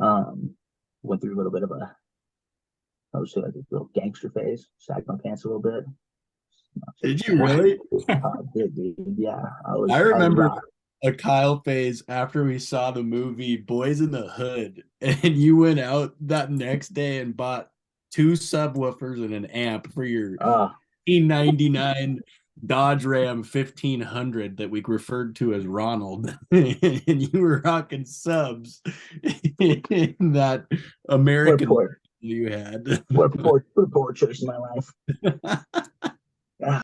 Um, Went through a little bit of a, I would say like a little gangster phase, sagged my pants a little bit. Not sure Did you saying. really? I did, dude. Yeah, I I was remember rock. a Kyle phase after we saw the movie Boys in the Hood, and you went out that next day and bought two subwoofers and an amp for your Uh, 1999 Dodge Ram 1500 that we referred to as Ronald, and you were rocking subs in that what a American poor, you had. what a poor choice in my life. Ah,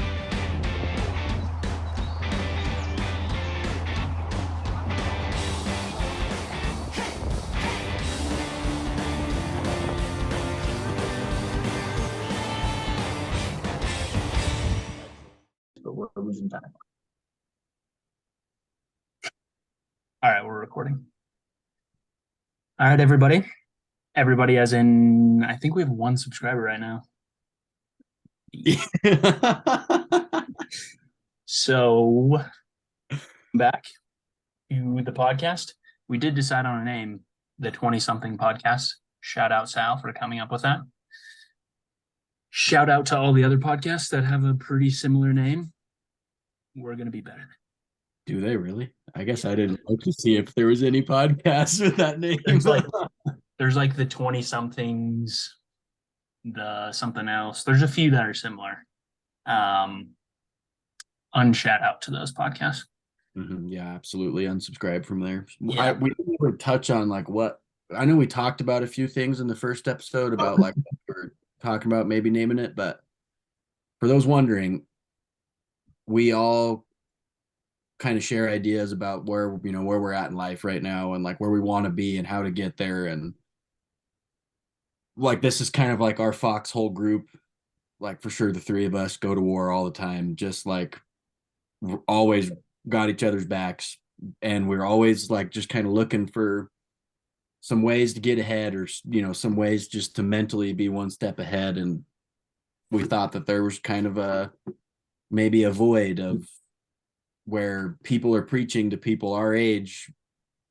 but we're losing time. All right, we're recording. All right, everybody. Everybody, as in, I think we have one subscriber right now. So, back to the podcast. We did decide on a name, the 20 something podcast. Shout out Sal for coming up with that. Shout out to all the other podcasts that have a pretty similar name. We're going to be better. Do they really? I guess I didn't look to see if there was any podcasts with that name. There's like the 20 somethings, the something else. There's a few that are similar. Unshout out to those podcasts. Yeah, absolutely. Unsubscribe from there. Yeah. We didn't even touch on like what I know we talked about a few things in the first episode about like what we were talking about maybe naming it, but for those wondering, we all kind of share ideas about where where we're at in life right now and like where we want to be and how to get there. And like this is kind of like our foxhole group. Like for sure the three of us go to war all the time, just like always got each other's backs, and we're always like just kind of looking for some ways to get ahead, or some ways just to mentally be one step ahead. And we thought that there was kind of a maybe a void of where people are preaching to people our age,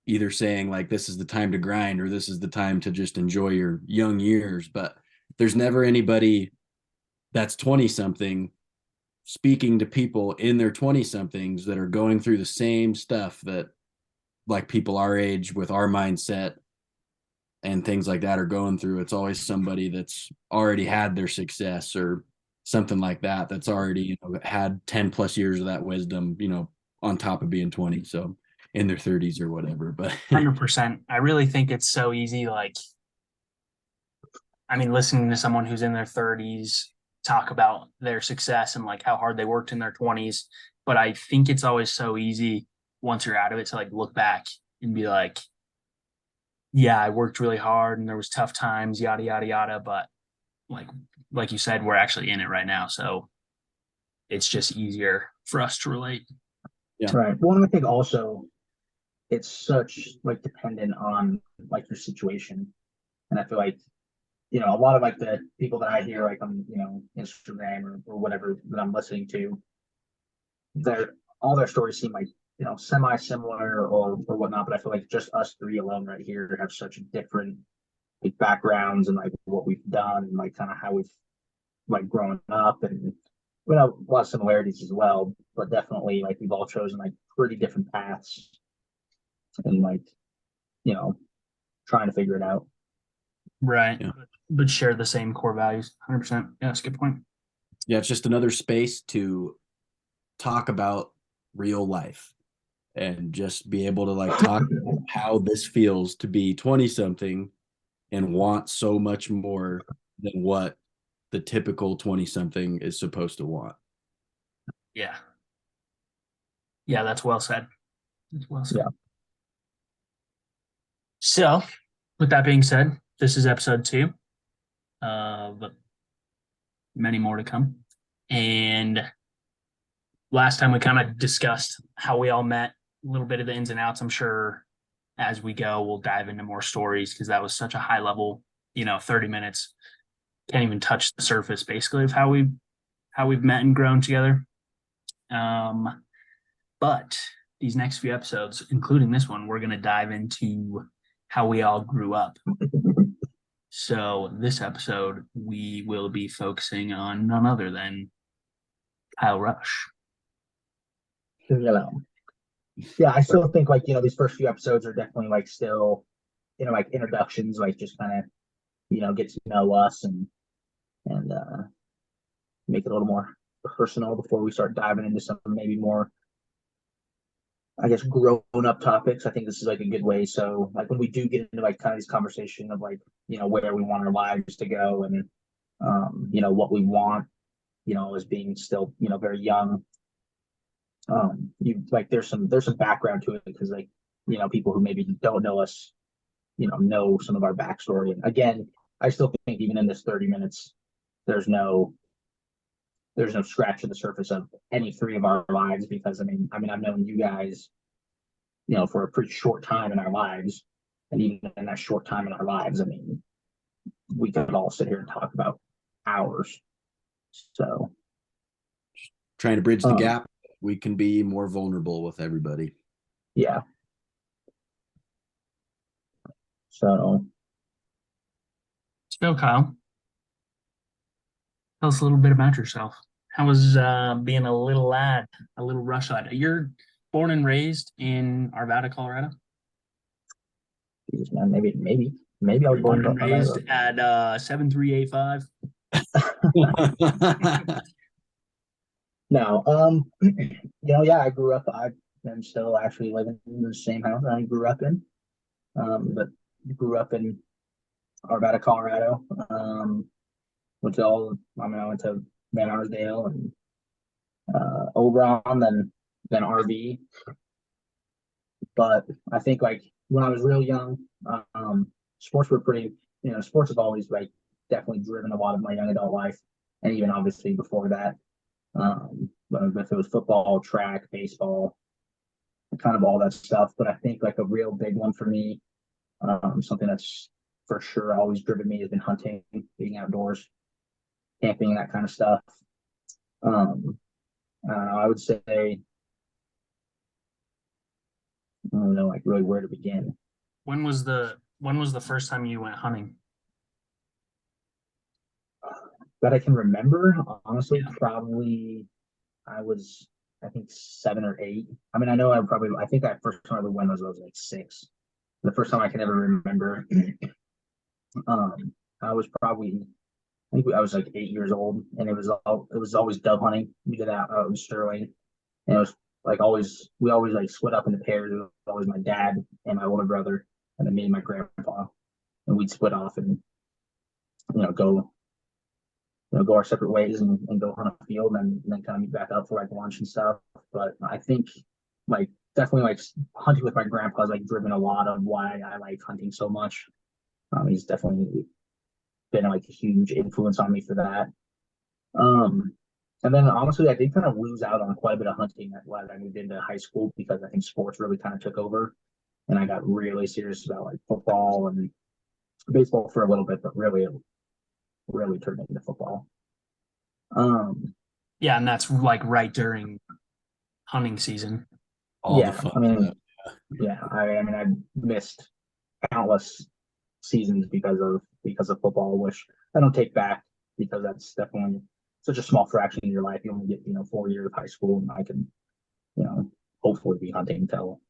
either saying like this is the time to grind or this is the time to just enjoy your young years, but there's never anybody that's 20 something speaking to people in their 20 somethings that are going through the same stuff that like people our age with our mindset and things like that are going through. It's always somebody that's already had their success or something like that, that's already had 10 plus years of that wisdom, on top of being 20, so in their 30s or whatever. But 100%. I really think it's so easy. Like, I mean, listening to someone who's in their 30s talk about their success and like how hard they worked in their 20s. But I think it's always so easy once you're out of it to like look back and be like, yeah, I worked really hard and there was tough times, yada, yada, yada. But like you said, we're actually in it right now. So it's just easier for us to relate. yeah, Right. Well, and I think also it's such like dependent on like your situation. And I feel like, a lot of like the people that I hear like on, Instagram or whatever that I'm listening to, their all their stories seem like, semi-similar or whatnot. But I feel like just us three alone right here have such different like backgrounds and like what we've done and like kind of how we've like grown up, and we have a lot of similarities as well, but definitely like we've all chosen like pretty different paths and like, you know, trying to figure it out. Right. yeah, But share the same core values. 100%. Yeah, that's a good point. yeah. It's just another space to talk about real life and just be able to like talk about how this feels to be 20 something and want so much more than what the typical 20 something is supposed to want. Yeah. Yeah, that's well said. That's well said. Yeah. So, with that being said, this is episode 2 of many more to come. And last time we kind of discussed how we all met, a little bit of the ins and outs. I'm sure as we go, we'll dive into more stories because that was such a high level, 30 minutes. Can't even touch the surface basically of how we've met and grown together. But these next few episodes, including this one, we're going to dive into how we all grew up. So this episode, we will be focusing on none other than Kyle Rush. You know, yeah, I still think like, these first few episodes are definitely like still, like introductions, like just kind of, get to know us and make it a little more personal before we start diving into some maybe more, I guess, grown up topics. I think this is like a good way. So like when we do get into like kind of this conversation of like, where we want our lives to go and, what we want, as being still, very young. You like there's some background to it because like, people who maybe don't know us, know some of our backstory. And again, I still think even in this 30 minutes, there's no scratch of the surface of any three of our lives because I mean I've known you guys, for a pretty short time in our lives, and even in that short time in our lives, I mean, we could all sit here and talk about hours. So Trying to bridge the gap, we can be more vulnerable with everybody. yeah. So Kyle, tell us a little bit about yourself. How was being a little lad, a little Rush lad? You're born and raised in Arvada, Colorado. Jesus, man, maybe I was born and raised at 7385. No, yeah, I grew up. I'm still actually living in the same house I grew up in. But grew up in Arvada, Colorado. Went to I went to Van Arsdale and Oberon, then RV. But I think like when I was real young, sports were pretty. Sports have always like definitely driven a lot of my young adult life, and even obviously before that. If it was football, track, baseball, kind of all that stuff. But I think like a real big one for me, something that's for sure always driven me has been hunting, being outdoors, camping, that kind of stuff. I would say, I don't know, like really where to begin. When was the first time you went hunting? That I can remember, honestly, probably I think 7 or 8. I mean, I think that first time I ever went was like 6. The first time I can ever remember. I was probably, I think I was like 8 years old, and it was always dove hunting. We did that out in Sterling, and it was like we always like split up into pairs. It was always my dad and my older brother, and then me and my grandpa, and we'd split off and go go our separate ways and go hunt a field and then kind of meet back up for like lunch and stuff. But I think like definitely like hunting with my grandpa has like driven a lot of why I like hunting so much. He's definitely been like a huge influence on me for that. And then honestly, I did kind of lose out on quite a bit of hunting when I moved into high school because I think sports really kind of took over, and I got really serious about like football and baseball for a little bit, but really turned into football. Yeah, and that's like right during hunting season. Yeah, I mean, I missed countless seasons because of football, which I don't take back because that's definitely such a small fraction of your life. You only get 4 years of high school, and I can hopefully be hunting until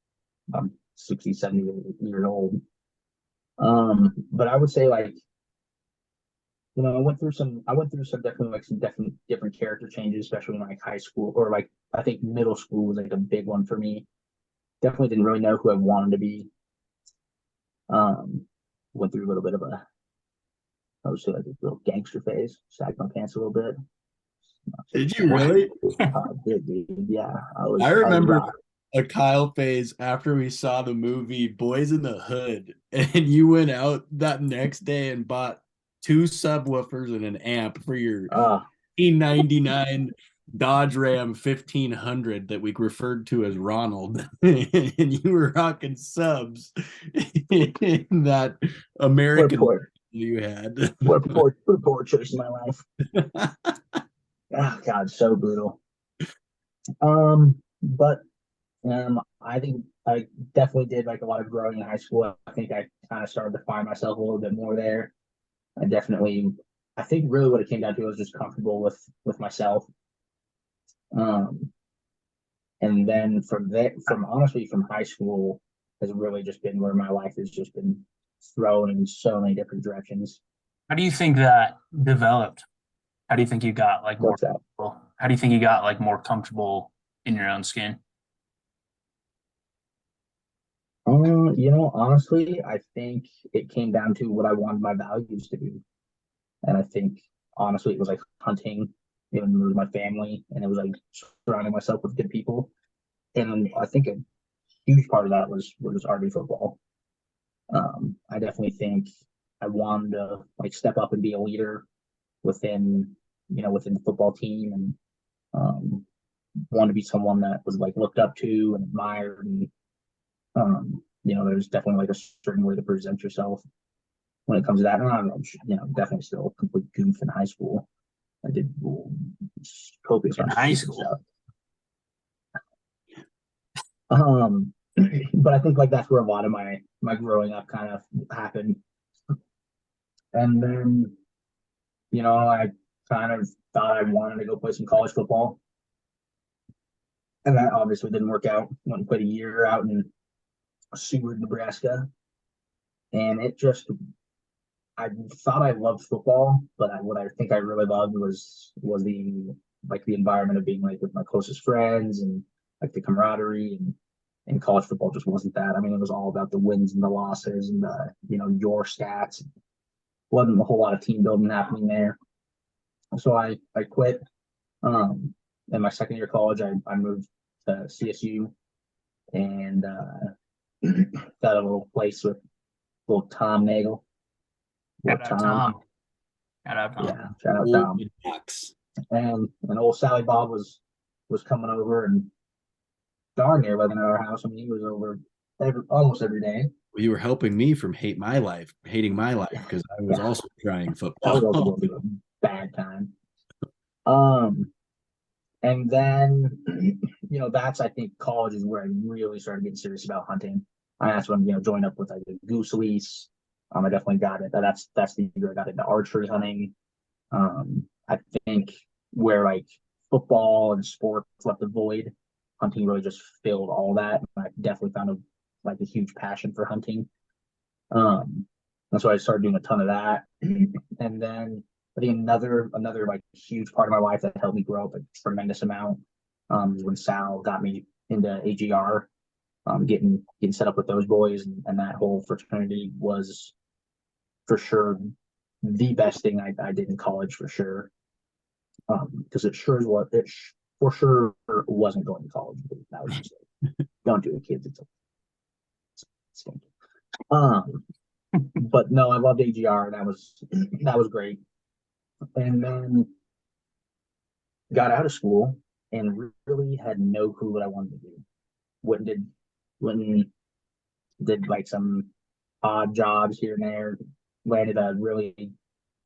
I'm 60, 70 years old. But I would say like I went through some definitely like some different character changes, especially in like high school, or like I think middle school was like a big one for me. Definitely didn't really know who I wanted to be. Went through a little bit of I would say like a little gangster phase, sagged my pants a little bit. Did you really? Did, dude. Yeah, I remember a Kyle phase after we saw the movie Boys in the Hood, and you went out that next day and bought 2 subwoofers and an amp for your 1999 Dodge Ram 1500 that we referred to as Ronald, and you were rocking subs in that American you had. What a poor choice in my life. Oh God, so brutal. But I think I definitely did like a lot of growing in high school. I think I kind of started to find myself a little bit more there. I think really what it came down to was just comfortable with myself. And then from there, from high school has really just been where my life has just been thrown in so many different directions. How do you think that developed? How do you think you got like more What's that? comfortable? How do you think you got like more comfortable in your own skin? Honestly, I think it came down to what I wanted my values to be. And I think honestly it was like hunting, it was my family, and it was like surrounding myself with good people. And I think a huge part of that was RV football. I definitely think I wanted to like step up and be a leader within, within the football team, and wanted to be someone that was like looked up to and admired. And there's definitely like a certain way to present yourself when it comes to that. And I'm, definitely still a complete goof in high school. I did copious In high school. stuff. But I think like that's where a lot of my growing up kind of happened. And then, I kind of thought I wanted to go play some college football. And that obviously didn't work out. Went and played a year out in Seward, Nebraska. And I thought I loved football, but what I think I really loved was the environment of being like with my closest friends, and like the camaraderie, and college football just wasn't that. I mean, it was all about the wins and the losses and your stats. Wasn't a whole lot of team building happening there. So I quit. In my second year of college, I moved to CSU, and got a little place with little Tom Nagel. Shout out Tom. Shout out Tom. Yeah, shout out Tom. And old Sally Bob was coming over and darn near living at our house. I mean, he was over almost every day. You were helping me from hating my life because I was also trying That was also football. going to be a bad time. And then, that's, I think college is where I really started getting serious about hunting. That's when, joined up with like the goose lease. I definitely got it. That's the year I got into archery hunting. I think where like football and sports left a void, hunting really just filled all that. I definitely found a huge passion for hunting. And so I started doing a ton of that. And then I think another like huge part of my life that helped me grow up a tremendous amount is when Sal got me into AGR. Getting set up with those boys, and that whole fraternity was for sure the best thing I did in college, for sure. Because it sure is what it for sure wasn't going to college. That was just like, don't do it, kids. It's stinky. But no, I loved AGR, and that was great. And then got out of school and really had no clue what I wanted to do. Went and did like some odd jobs here and there. Landed a really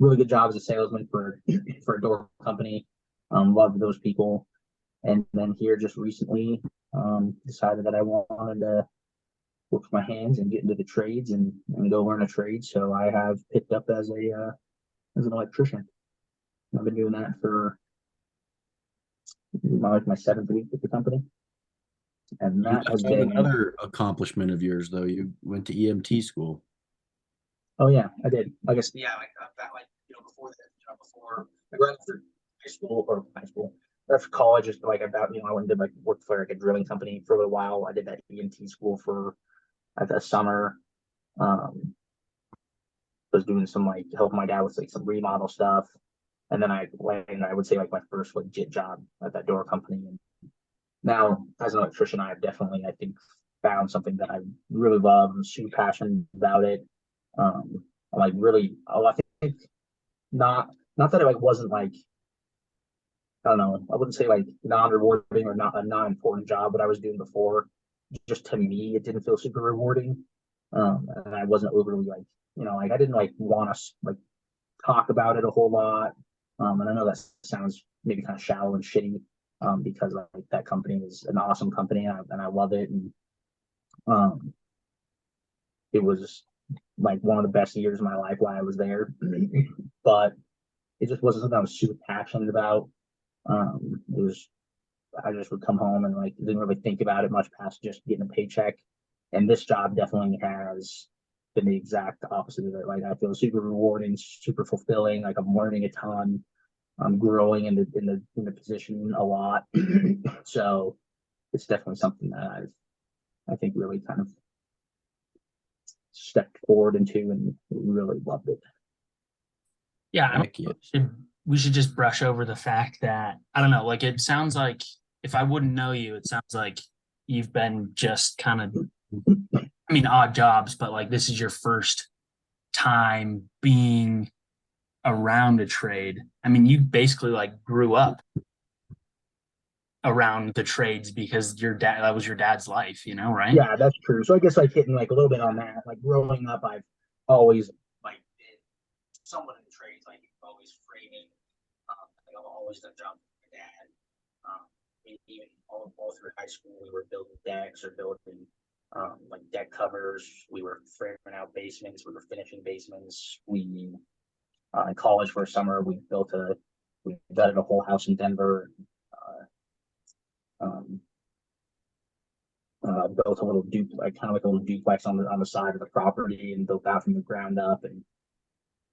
good job as a salesman for a door company. Loved those people. And then here just recently decided that I wanted to work with my hands and get into the trades and go learn a trade. So I have picked up as an electrician. I've been doing that for my 7th week with the company. And that has been another accomplishment of yours, though. You went to EMT school. Oh yeah, I did. I guess before that, before I went through high school, after college, just like about I went and did like work for like a drilling company for a little while. I did that EMT school for the summer. Was doing some like helping my dad with like some remodel stuff, and then I would say like my first legit job at that door company. And now as an electrician, I have definitely, I think, found something that I really love and super passionate about it. Like really, I think not that it like wasn't like, I don't know, I wouldn't say like non-rewarding or not a non-important job that I was doing before. Just to me, it didn't feel super rewarding. And I wasn't overly like, like I didn't like want to like talk about it a whole lot. And I know that sounds maybe kind of shallow and shitty, because like that company is an awesome company, and I love it. And it was like one of the best years of my life while I was there, but it just wasn't something I was super passionate about. It was I just would come home and like didn't really think about it much past just getting a paycheck. And this job definitely has been the exact opposite of it. Like I feel super rewarding, super fulfilling. Like I'm learning a ton. I'm growing in the position a lot. So it's definitely something that I think really kind of stepped forward into and really loved it. Yeah, I mean, Heck yeah. we should just brush over the fact that I don't know, like it sounds like if I wouldn't know you, it sounds like you've been just kind of I mean odd jobs, but like this is your first time being around a trade. I mean, you basically like grew up around the trades because your dad that was your dad's life, right? Yeah, that's true. So I guess like hitting like a little bit on that. Like growing up, I've always like been somewhat in the trades, like always framing. Like I've always done jobs with my dad. Even all through high school, we were building decks or building like deck covers. We were framing out basements. We were finishing basements. We in college for a summer, we gutted a whole house in Denver. Um, built a little like kind of like a little duplex on the side of the property and built that from the ground up. And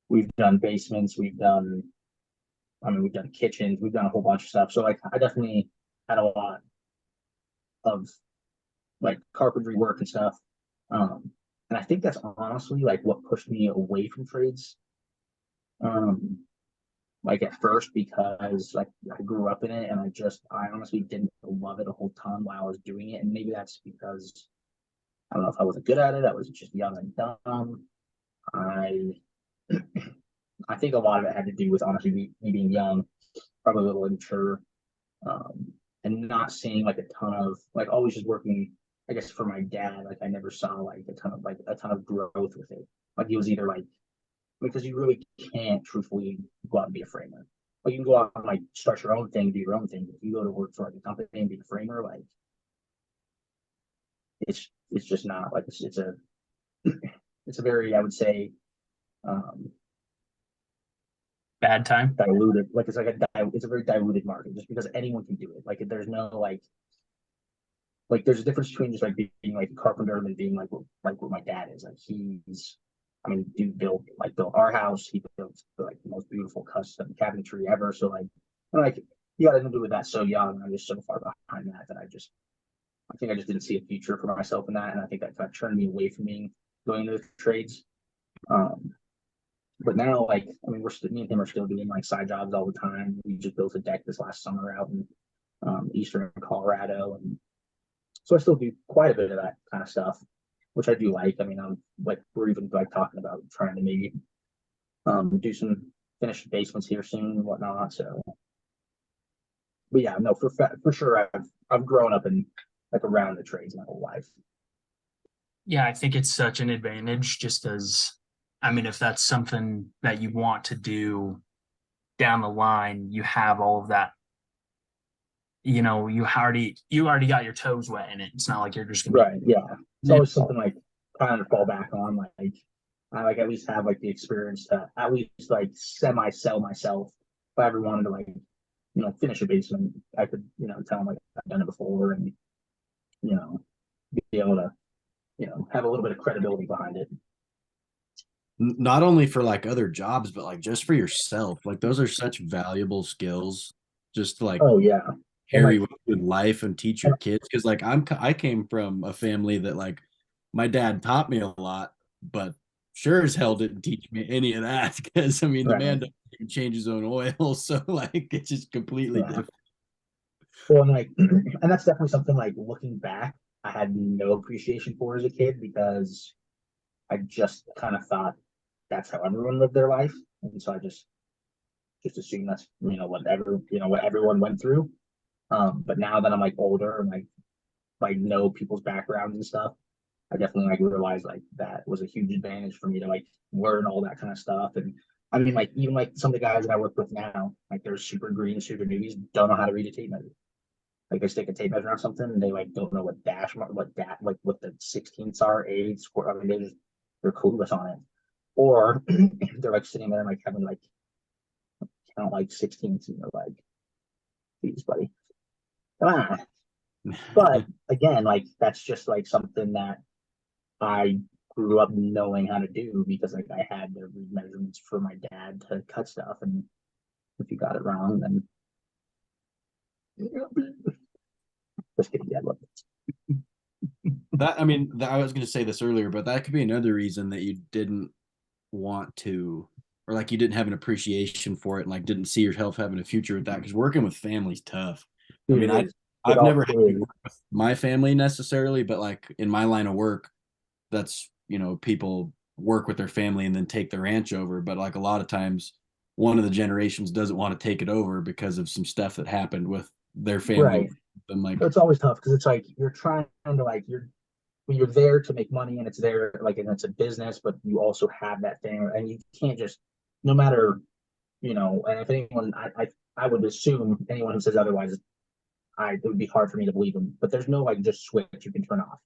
we've done basements, we've done kitchens, we've done a whole bunch of stuff. So like I definitely had a lot of like carpentry work and stuff. And I think that's honestly like what pushed me away from trades. Um, like at first because like I grew up in it and I honestly didn't love it a whole ton while I was doing it. And maybe that's because I don't know if I wasn't good at it. I was just young and dumb. I I think a lot of it had to do with honestly me being young, probably a little immature, um, and not seeing like a ton of like always just working. I guess for my dad, like I never saw like a ton of growth with it. Like he was either like because you really can't truthfully go out and be a framer. Like you can go out and like start your own thing, do your own thing. But if you go to work for like a company and be a framer, like it's just not like it's a it's a very I would say um Bad time. diluted like it's a very diluted market just because anyone can do it. Like there's no like there's a difference between just like being like a carpenter and being like what my dad is. Like I mean, dude built our house. He built like the most beautiful custom cabinetry ever. So like he got into with that so young. I'm just so far behind that I think I just didn't see a future for myself in that, and I think that kind of turned me away from going into the trades. Um, but now, like, I mean, me and him are still doing like side jobs all the time. We just built a deck this last summer out in eastern Colorado, and so I still do quite a bit of that kind of stuff, which I do like. I mean, I'm like we're even like talking about trying to maybe do some finished basements here soon and whatnot. So, but yeah, no, for sure, I've grown up in like around the trades my whole life. Yeah, I think it's such an advantage just as I mean, if that's something that you want to do down the line, you have all of that. You already got your toes wet in it. It's not like you're just gonna Right. Yeah. It's always something like kind of fall back on. Like I like at least have like the experience to at least like semi sell myself. If I ever wanted to like finish a basement, I could tell them like I've done it before and you know be able to have a little bit of credibility behind it. Not only for like other jobs, but like just for yourself. Like those are such valuable skills just to like Oh yeah. And carry like with you in life and teach your kids. Cause like I came from a family that like my dad taught me a lot, but sure as hell didn't teach me any of that. Cause I mean the right. man doesn't even change his own oil. So like it's just completely Yeah. different. Well, and like, and that's definitely something like looking back, I had no appreciation for as a kid because I just kind of thought that's how everyone lived their life, and so I just assumed that's what everyone went through. But now that I'm like older and like know people's backgrounds and stuff, I definitely like realized like that was a huge advantage for me to like learn all that kind of stuff. And I mean, like even like some of the guys that I work with now, like they're super green, super newbies, don't know how to read a tape measure. Like they stick a tape measure on something and they like don't know what dash what that like what the 16ths are, eighths, I mean they're clueless on it, or they're like sitting there like having like count like 16, you know, like, please, buddy, come on. But again, like that's just like something that I grew up knowing how to do because like I had the measurements for my dad to cut stuff, and if you got it wrong, then just kidding, Dad. Look, That I mean, I was going to say this earlier, but that could be another reason that you didn't want to, or like you didn't have an appreciation for it, and like didn't see yourself having a future with that. Because working with family's tough. I dude, mean, it is. It I've all never had to is. work with my family necessarily, but like in my line of work, that's people work with their family and then take the ranch over. But like a lot of times, one of the generations doesn't want to take it over because of some stuff that happened with their family. Right. And like, It's always tough because it's like you're trying to like you're there to make money and it's there like and it's a business, but you also have that thing and you can't just no matter and if anyone I would assume anyone who says otherwise it would be hard for me to believe them. But there's no like just switch you can turn off.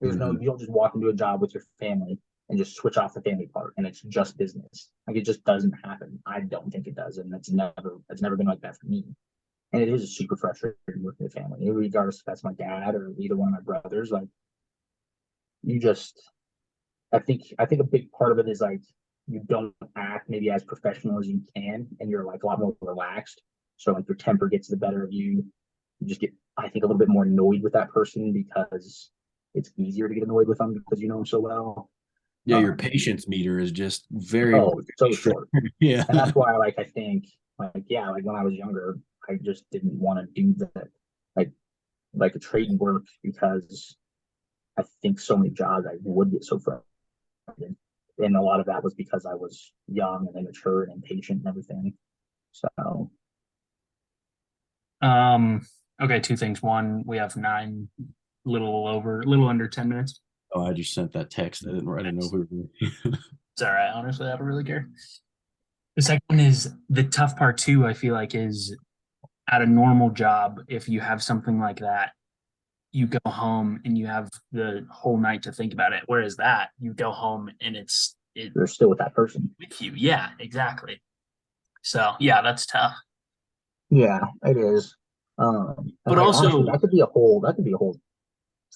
There's no mhm. you don't just walk into a job with your family and just switch off the family part and it's just business. Like it just doesn't happen. I don't think it does, and it's never been like that for me. And it is super frustrating working with family, regardless if that's my dad or either one of my brothers. Like you just I think a big part of it is like you don't act maybe as professional as you can and you're like a lot more relaxed. So like your temper gets the better of you. You just get I think a little bit more annoyed with that person because it's easier to get annoyed with them because you know them so well. Yeah, your Um patience meter is just very, oh, very so short. short. Yeah. And that's why like I think like yeah, like when I was younger, I just didn't want to do that like like a trade work because I think so many jobs I would get so frustrated. And a lot of that was because I was young and immature and impatient and everything. So Um, okay, two things. One, we have little under 10 minutes. Oh, I just sent that text. I didn't know who. It's all right. Honestly, I don't really care. The second one is the tough part too, I feel like, is at a normal job, if you have something like that, you go home and you have the whole night to think about it. Whereas that, you go home and it you're still with that person. with you. Yeah, exactly. So yeah, that's tough. Yeah, it is. And But like honestly, also, that could be a whole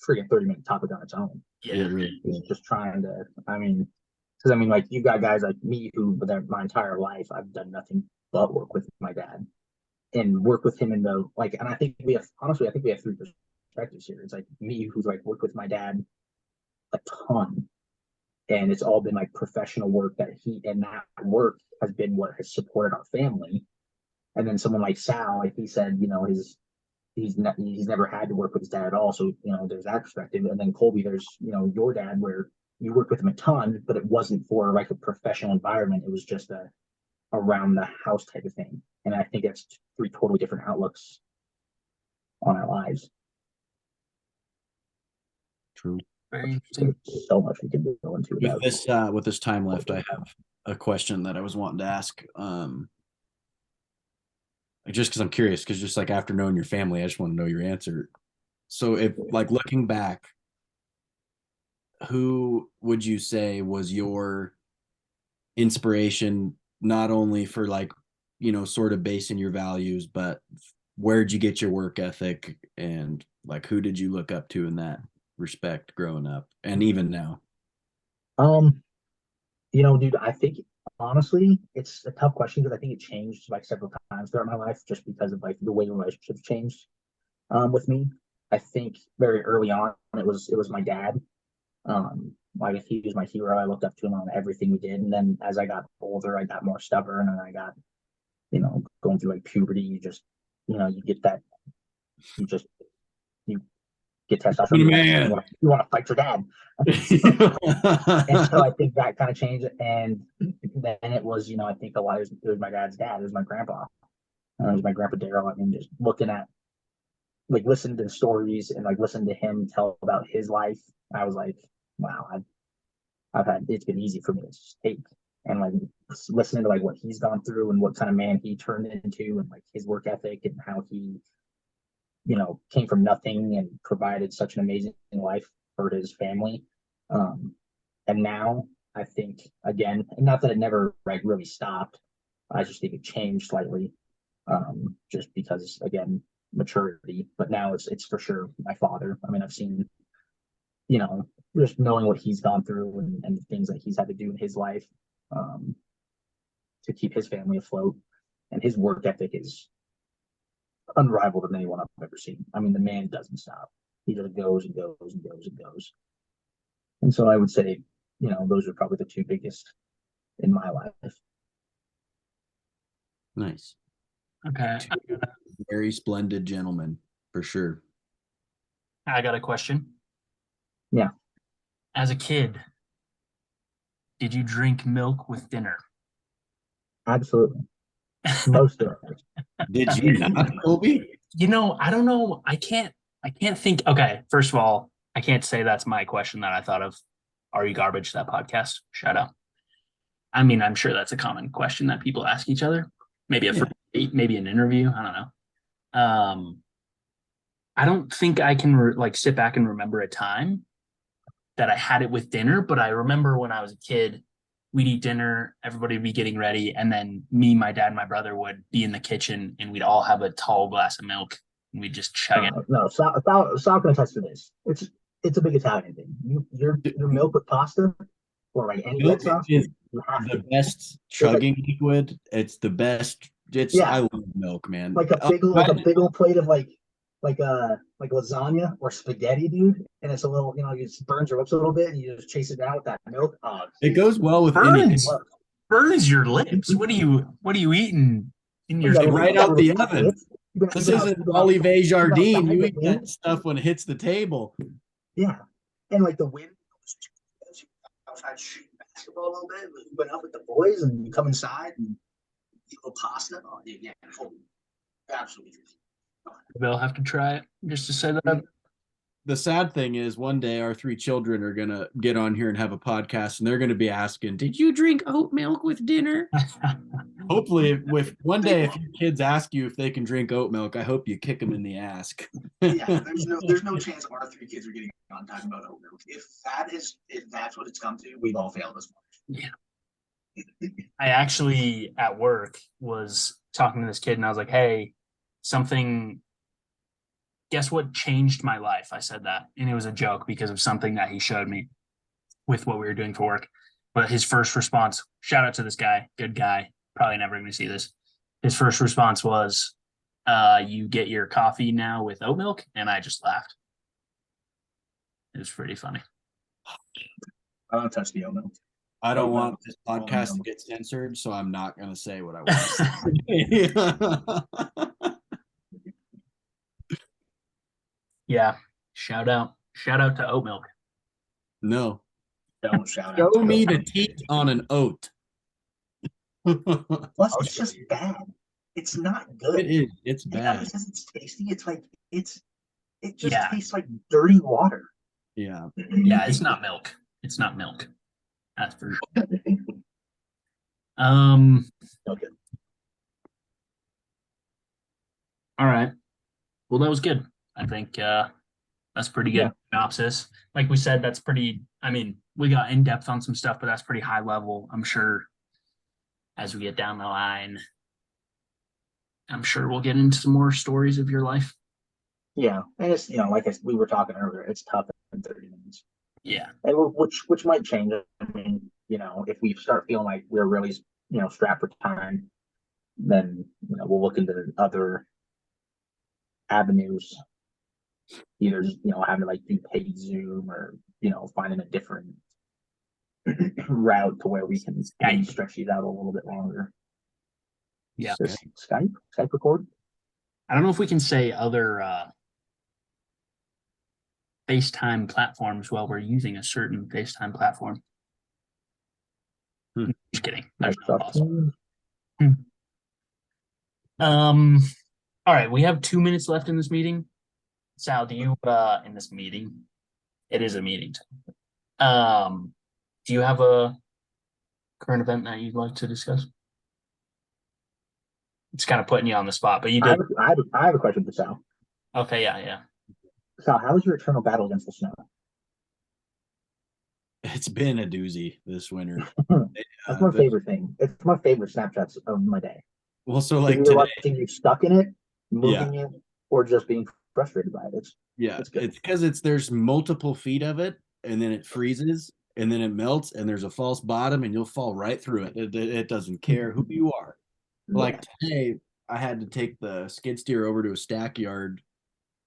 freaking 30-minute topic on its own. Yeah, yeah, it really Is is. just trying to because I mean like you got guys like me who but my entire life I've done nothing but work with my dad and work with him in the like and I think we have honestly I think we have three perspectives here. It's like me who's like worked with my dad a ton and it's all been like professional work that he and that work has been what has supported our family. And then someone like Sal, like he said, he's never had to work with his dad at all, so there's that perspective. And then Colby, there's your dad where you worked with him a ton, but it wasn't for like a professional environment. It was just a around the house type of thing. And I think that's three totally different outlooks on our lives. True. very interesting. There's so much we can go into about. With this time left, I have a question that I was wanting to ask. Just because I'm curious, because just like after knowing your family, I just want to know your answer. So, if like looking back, who would you say was your inspiration, not only for like, sort of basing your values, but where'd you get your work ethic and like who did you look up to in that respect growing up and even now? Um, dude, I think honestly, it's a tough question because I think it changed like several times throughout my life just because of like the way relationships changed with me. I think very early on it was my dad. Like he was my hero. I looked up to him on everything we did. And then as I got older, I got more stubborn and I got, going through like puberty, you just, you get that you just you get testosterone, Be a you man. want to you want to fight your dad. And so I think that kind of changed. And then it was, I think a lot it was my dad's dad, it was my grandpa. It was my grandpa Daryl. I mean, just looking at like listening to the stories and like listening to him tell about his life, I was like, wow, I've had it's been easy for me to just take and like listening to like what he's gone through and what kind of man he turned into and like his work ethic and how he came from nothing and provided such an amazing life for his family. um and now I think again, and not that it never like really stopped. I just think it changed slightly, just because again maturity. But now it's for sure my father. I mean, I've seen, you know, just knowing what he's gone through and the things that he's had to do in his life, um, to keep his family afloat, and his work ethic is unrivaled than anyone I've ever seen. I mean, the man doesn't stop. He just goes and goes and goes and goes. And so I would say, you know, those are probably the two biggest in my life. Nice. Okay. Very splendid gentleman, for sure. I got a question. Yeah. As a kid, did you drink milk with dinner? Absolutely. Most of it. Did you not, Colby? You know, I don't know. I can't think. Okay, first of all, I can't say that's my question that I thought of. Are you garbage, that podcast? Shout out. I mean, I'm sure that's a common question that people ask each other. Maybe maybe an interview. I don't know. I don't think I can like sit back and remember a time that I had it with dinner, but I remember when I was a kid, we'd eat dinner, everybody would be getting ready, and then me, my dad, and my brother would be in the kitchen, and we'd all have a tall glass of milk, and we'd just chug it. No, Sal can attest to this. It's a big Italian thing. Your milk with pasta or like any red Milk sauce, is you have the to. best chugging liquid. It's the best. I love milk, man. Like a big old plate of like lasagna or spaghetti, dude. And it's a little, you know, it just burns your lips a little bit, and you just chase it down with that milk. It goes well with anything. Burns your lips. What are you eating in your right out the oven? This isn't Olivier Jardin. You eat that stuff when it hits the table. Yeah, and like the wind outside shooting basketball a little bit, went up with the boys, and you come inside and eat a little pasta. Oh, yeah, absolutely. They'll have to try it just to say that. The sad thing is, one day our three children are gonna get on here and have a podcast, and they're gonna be asking, "Did you drink oat milk with dinner?" Hopefully, if one day if your kids ask you if they can drink oat milk, I hope you kick them in the ass. Yeah, there's no chance our three kids are getting on talking about oat milk. If that's what it's come to, we've all failed as much. Yeah. I actually at work was talking to this kid, and I was like, "Hey, something. Guess what changed my life?" I said that, and it was a joke because of something that he showed me with what we were doing for work. But his first response, shout out to this guy, good guy, probably never going to see this. His first response was, "You get your coffee now with oat milk," and I just laughed. It was pretty funny. I don't touch the oat milk. I don't want this podcast to get censored, so I'm not going to say what I want to say. Yeah, shout out to oat milk. No, don't shout out. Show me the teeth on an oat. Plus, it's just bad. It's not good. It is. It's bad. Because it's tasty. It's like it just tastes like dirty water. Yeah. Yeah, it's not milk. It's not milk. That's for sure. Okay. All right. Well, that was good. I think that's pretty good synopsis. Like we said, that's pretty. I mean, we got in depth on some stuff, but that's pretty high level. I'm sure as we get down the line, I'm sure we'll get into some more stories of your life. Yeah, and it's, you know, like we were talking earlier, it's tough in 30 minutes. Yeah, and which might change. I mean, you know, if we start feeling like we're really, you know, strapped for time, then, you know, we'll look into other avenues, either, you know, having to like do paid Zoom, or, you know, finding a different route to where we can maybe stretch these out a little bit longer. Yeah, Skype record. I don't know if we can say other FaceTime platforms while we're using a certain FaceTime platform. Just kidding. That's not possible. All right, we have 2 minutes left in this meeting. Sal, do you in this meeting? It is a meeting. Do you have a current event that you'd like to discuss? It's kind of putting you on the spot, but you did. I have a question for Sal. Okay, yeah. Sal, how was your eternal battle against the snow? It's been a doozy this winter. That's my The- favorite thing. It's my favorite Snapchats of my day. well, so Like like either today, watching you stuck in it, yeah, moving it, or just being frustrated by it. yeah, It's good. it's because there's multiple feet of it, and then it freezes, and then it melts, and there's a false bottom, and you'll fall right through it. It doesn't care who you are. Like Yeah. today, I had to take the skid steer over to a stack yard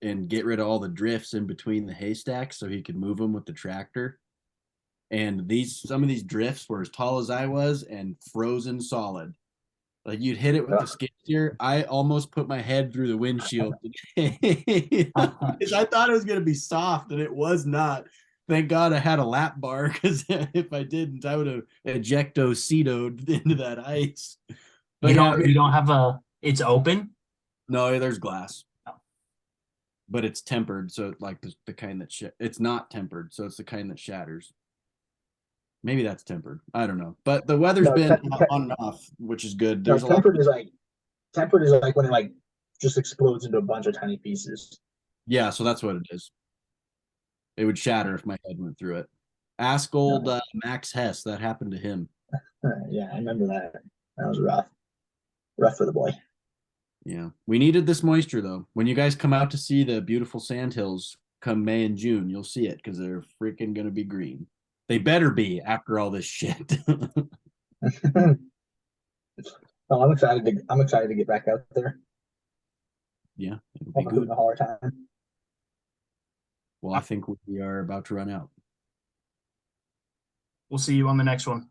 and get rid of all the drifts in between the haystacks so he could move them with the tractor. And some of these drifts were as tall as I was and frozen solid. Like you'd hit it with the skid steer. I almost put my head through the windshield because I thought it was gonna be soft and it was not. Thank God I had a lap bar because if I didn't, I would have ejecto-cetoed into that ice. But You don't have it's open. no, there's glass, but it's tempered, so like the kind that it's not tempered, so it's the kind that shatters. Maybe that's tempered. I don't know, but the weather's No, been on and off, which is good. no, There's a lot. tempered is like when it like just explodes into a bunch of tiny pieces. Yeah, so that's what it is. It would shatter if my head went through it. Ask old Max Hess. That happened to him. Yeah, I remember that. That was rough. Rough for the boy. Yeah, we needed this moisture though. When you guys come out to see the beautiful sandhills come May and June, you'll see it because they're freaking gonna be green. They better be after all this shit. Oh, I'm excited to get back out there. Yeah, it'll be Welcome to good. the holler time. Well, I think we are about to run out. We'll see you on the next one.